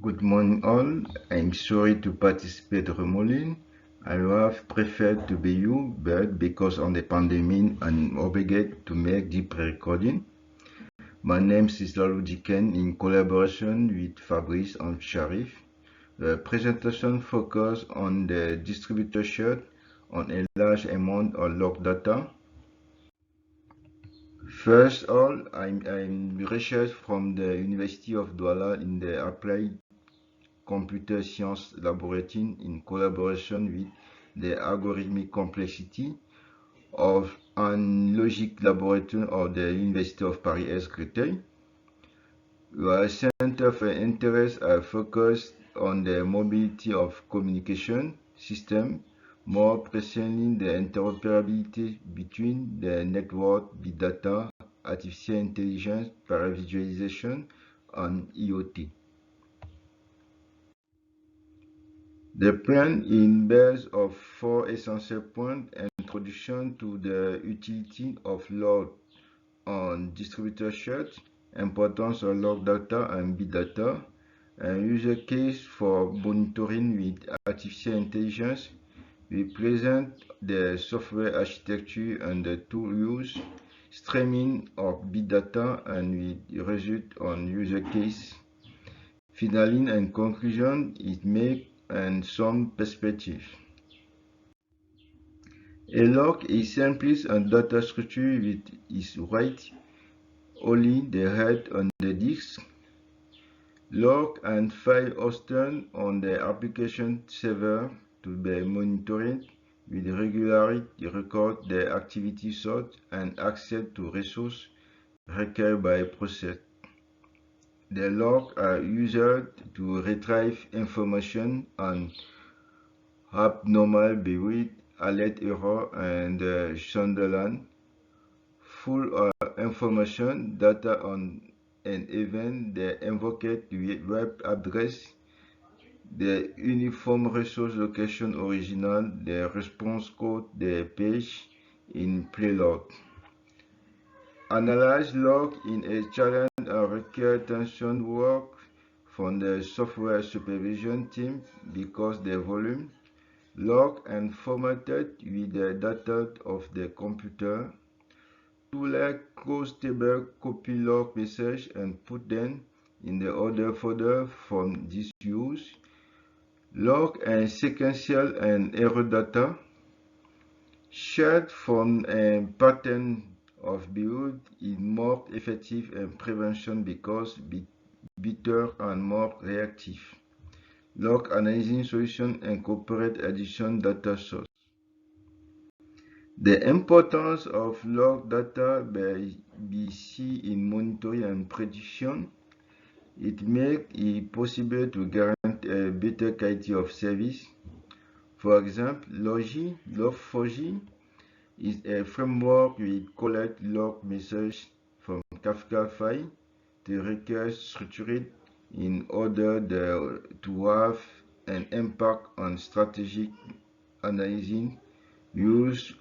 Good morning all. I'm sorry to participate remotely. I would have preferred to be you, but because of the pandemic, I'm obligated to make the pre-recording. My name is Lalou Diken in collaboration with Fabrice and Sharif. The presentation focuses on the distributorship on a large amount of log data. First of all, I'm research from the University of Douala in the Applied Computer Science Laboratory in collaboration with the Algorithmic Complexity of and Logic Laboratory of the University of Paris Créteil. Our Center for Interest are focused on the mobility of communication system, more precisely the interoperability between the network, big data, artificial intelligence, paravisualization, and IoT. The plan is based on four essential points: introduction to the utility of log on distributorship, importance of log data and big data, and user case for monitoring with artificial intelligence. We present the software architecture and the tool use, streaming of big data, and we result on user case. Finally, in conclusion, it makes and some perspective. A log is simply a data structure with its write only the head on the disk. Log and file hosted on the application server to be monitored with regularity, record the activity sought and access to resources required by a process. The logs are used to retrieve information on abnormal behavior, alert error, and Sunderland. Full information, data on an event, the invoked web address, the uniform resource location original, the response code, the page in playlog. Analyze log in a challenge and require attention work from the software supervision team because the volume log and formatted with the data of the computer. To like close table, copy log message and put them in the other folder from this use. Log and sequential and error data shared from a pattern of build is more effective in prevention because better and more reactive. Log analyzing solution incorporate additional data source. The importance of log data by BC in monitoring and prediction. It makes it possible to guarantee a better quality of service. For example, Log4j is a framework which collects log messages from Kafka file to require structured in order to have an impact on strategic analyzing. Using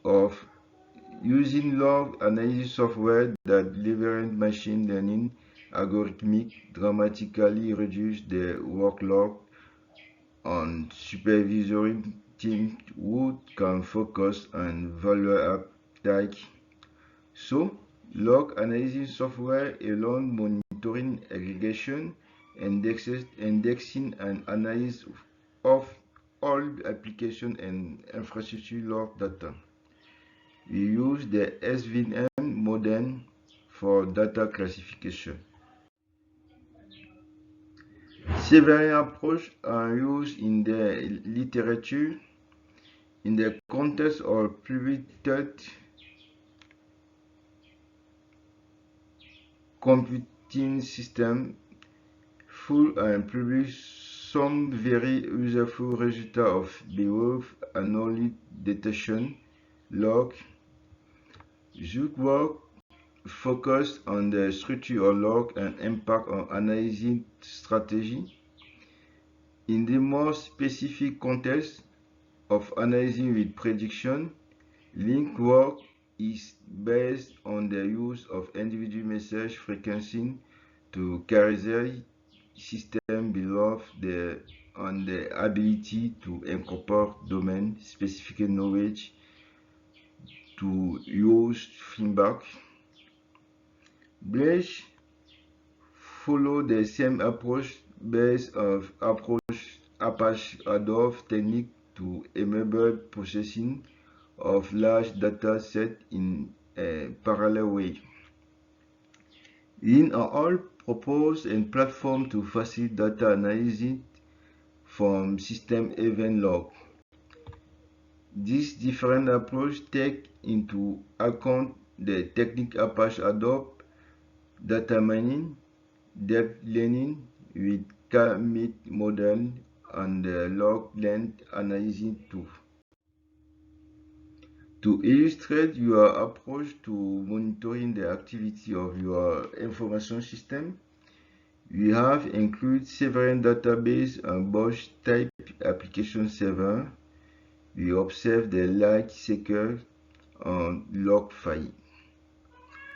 log analysis software that leverage machine learning algorithmic dramatically reduce the workload on supervisory teams who can focus on value uptake. So, log analysis software alone monitoring aggregation, indexing and analysis of all application and infrastructure log data. We use the SVM model for data classification. Several approaches are used in the literature in the context of public computing system. Full and public some very useful results of behavior anomaly detection. Log Zookwork focused on the structure of log and impact on analyzing strategy. In the more specific context of analyzing with prediction, LinkWork is based on the use of individual message frequency to characterize system built on the ability to incorporate domain-specific knowledge to use feedback. Blaze follow the same approach based of Apache Hadoop technique to enable processing of large data sets in a parallel way. Lean all propose a platform to facilitate data analysis from system event log. This different approach take into account the technique Apache Hadoop, data mining, deep learning with K-means model, and the log length analysis tool. To illustrate your approach to monitoring the activity of your information system, we have included several databases and BOSH type application server. We observe the life cycle on log file.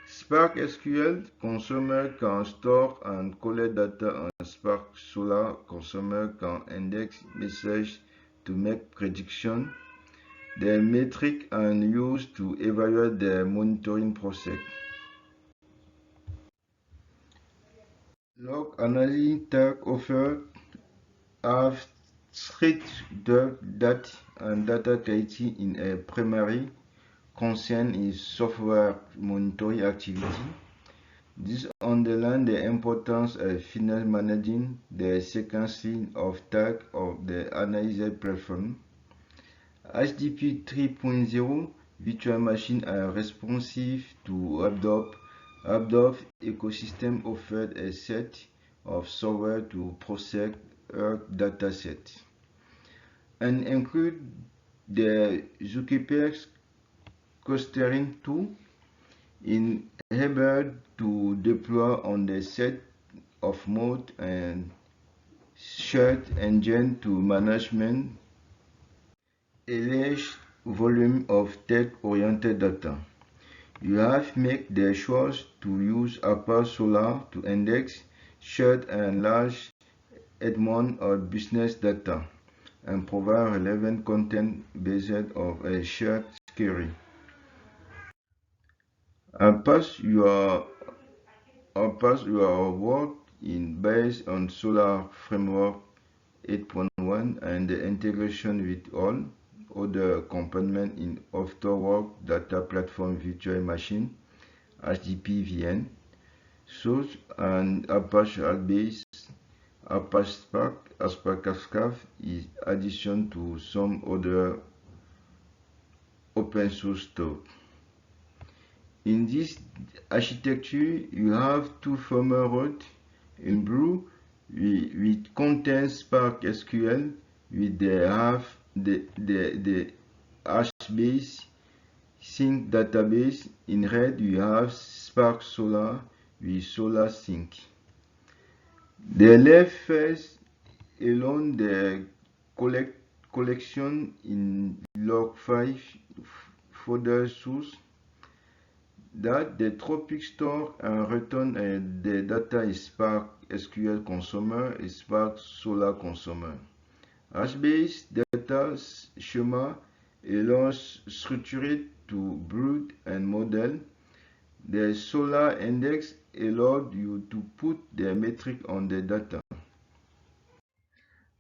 Spark SQL consumer can store and collect data on Spark Solar consumer can index messages to make predictions. The metric are used to evaluate the monitoring process. Log analysis tasks offered have strict data and data quality in a primary concern is software monitoring activity. This underlines the importance of finally managing the sequencing of tasks of the analyzer platform. HTTP 3.0 virtual machines are responsive to Hadoop. Hadoop ecosystem offered a set of software to process a dataset and include the Zookeeper clustering tool enabled to deploy on the set of mode and search engine to management a large volume of tech-oriented data. You have made the choice to use Apache Solar to index, search, and large amount of business data and provide relevant content based on a shared query. Apache your work in based on Solar Framework 8.1 and the integration with all other components in Afterwork Data Platform Virtual Machine, HTTP VN, Source and Apache Huggable, Apache Spark, Apache Kafka is addition to some other open source tools. In this architecture, you have two former routes. In blue, which contains Spark SQL with the HBase Sync database. In red, you have Spark Solar with Solar Sync. The left face along the collection in log5 folder source that the Tropic store and return the data is Spark SQL consumer is Spark Solar consumer. HBase data schema allows structured to build and model. The Solar index allowed you to put the metric on the data.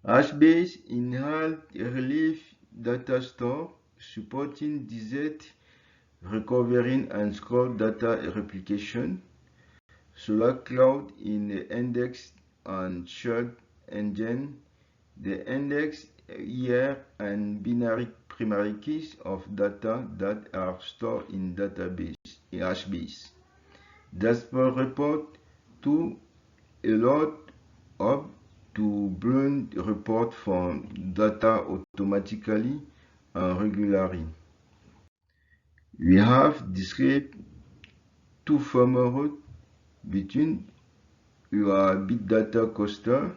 HBase inherent relief data store supporting DZ recovering and scroll data replication. Solar Cloud in the index and search engine. The index year and binary primary keys of data that are stored in database in HBase. Dashboard report to allow up to build report from data automatically and regularly. We have described two former routes between your big data cluster.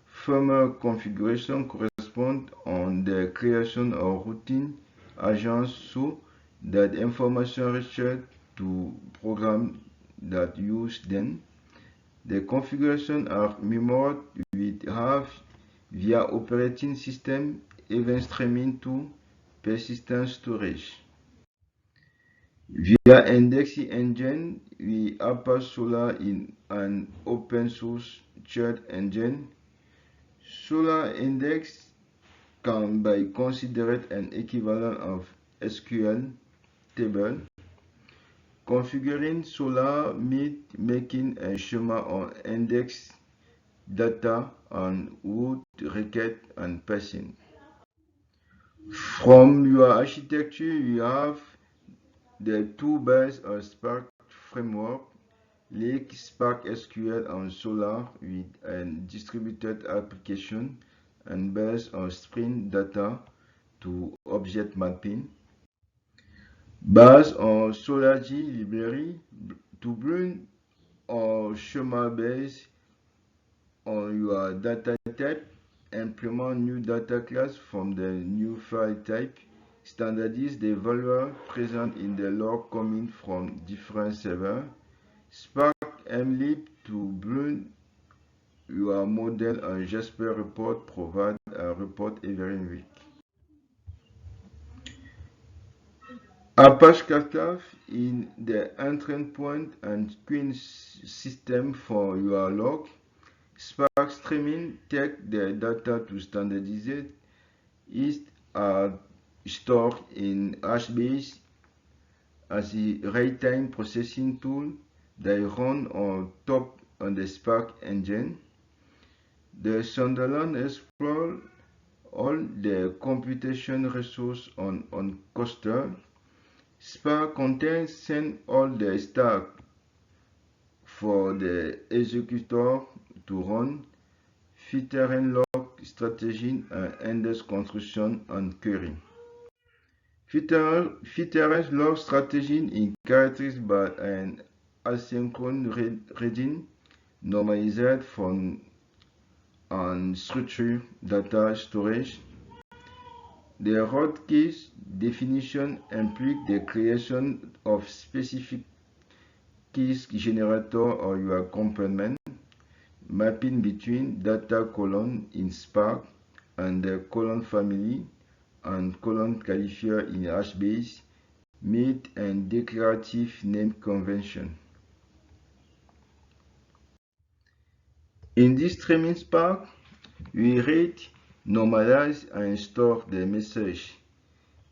Former configuration correspond on the creation of routine agents so that information reached to programs that use them. The configurations are mirrored with have via operating system event streaming to persistent storage. Via indexing engine, we Apache Solr in an open source shared engine. Solr index can be considered an equivalent of SQL table. Configuring Solr means making a schema on index data on root, request, and passing. From your architecture, you have the two bases of Spark framework, like Spark SQL and Solr with a distributed application and based on Spring data to object mapping. Based on Solr library to bring or schema based on your data type, implement new data class from the new file type, standardize the value present in the log coming from different servers, Spark mlib to bring your model and Jasper report provide a report every week. Apache Kafka in the entry point and queue system for your log. Spark streaming take the data to standardize it are stored in HBase as a real-time processing tool. They run on top of the Spark engine. The Sunderland explores all the computation resources on cluster. Spark contains send all the stack for the executor to run, filtering log strategy and index construction and query. Filtering log strategy is characterized by an asynchronous reading normalized from unstructured data storage. The root keys definition implies the creation of specific keys generator or your complement, mapping between data column in Spark and the column family and column qualifier in HBase, meet and declarative name convention. In this streaming Spark, we read, normalize, and store the message.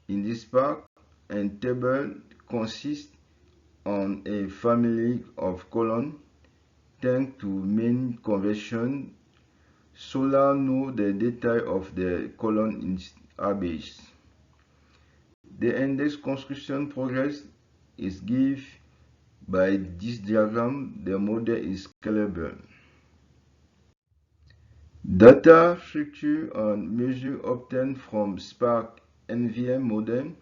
In this Spark, a table consists on a family of columns. Thanks to main convention, Solr knows the data of the column in HBase. The index construction progress is given by this diagram. The model is scalable. Data structure and measure obtained from Spark NVM model.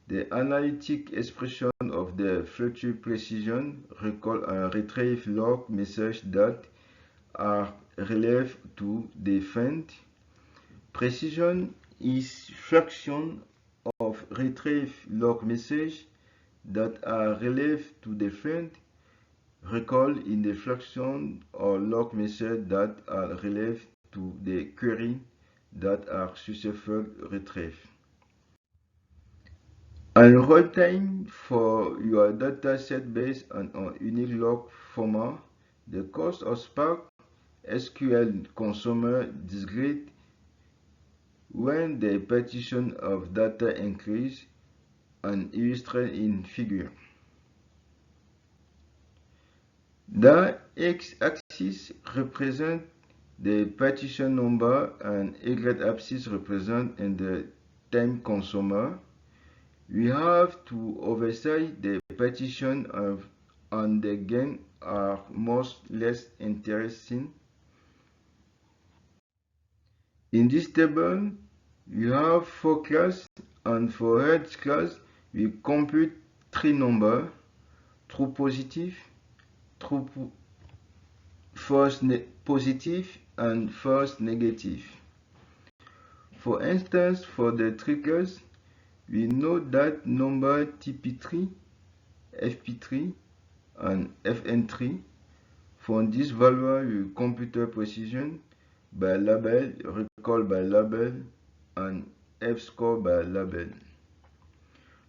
The analytic expression of the fluctuate precision recall and retrieve log messages that are relevant to the field. Precision is fraction of retrieve log message that are relevant to the field. Recall in the fraction or log message that are relevant to the query that are successful retrieve. And runtime for your data set based on unique log format. The cost of Spark SQL consumer discrete when the partition of data increase and illustrated in figure. The x-axis represents the partition number and y-axis represents the time consumer. We have to oversight the partition and the gain are most less interesting. In this table, we have 4 classes, and for each class, we compute 3 numbers: true positive, true false positive, and false negative. For instance, for the triggers, we know that number TP3, FP3, and FN3 For this value computer precision by label, recall by label, and F-score by label.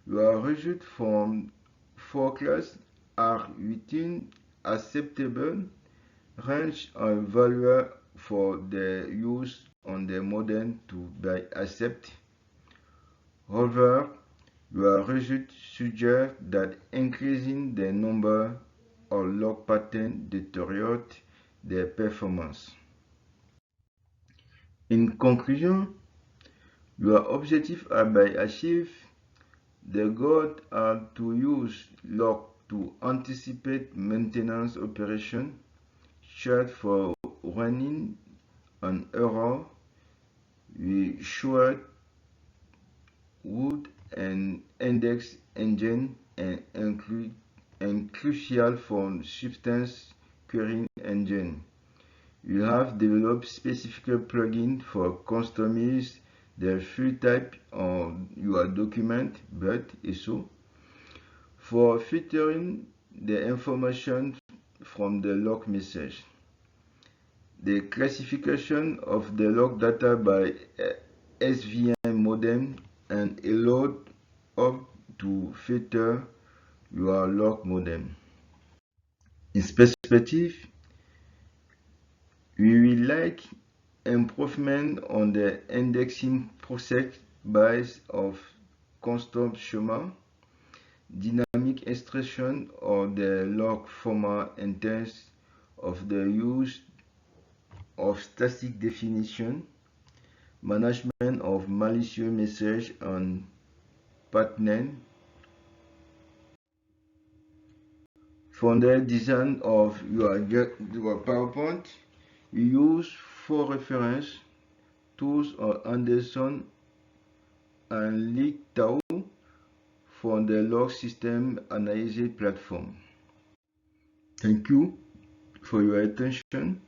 Your results from forecast are within acceptable range and value for the use on the model to be accepted. However, your results suggest that increasing the number of log patterns deteriorates the performance. In conclusion, your objectives are by achieved. The goals are to use log to anticipate maintenance operation, check for running an error with short wood and index engine and crucial for substance querying engine. You have developed specific plugin for customize the field type on your document, but also for filtering the information from the log message. The classification of the log data by SVM modem and allowed up to filter your log modem. In perspective, we will like improvement on the indexing process based of custom schema, dynamic extraction of the log format in terms of the use of static definition, management of malicious message and pattern. For the design of your PowerPoint, we use for reference tools on Anderson and LeakTow for the log system analysis platform. Thank you for your attention.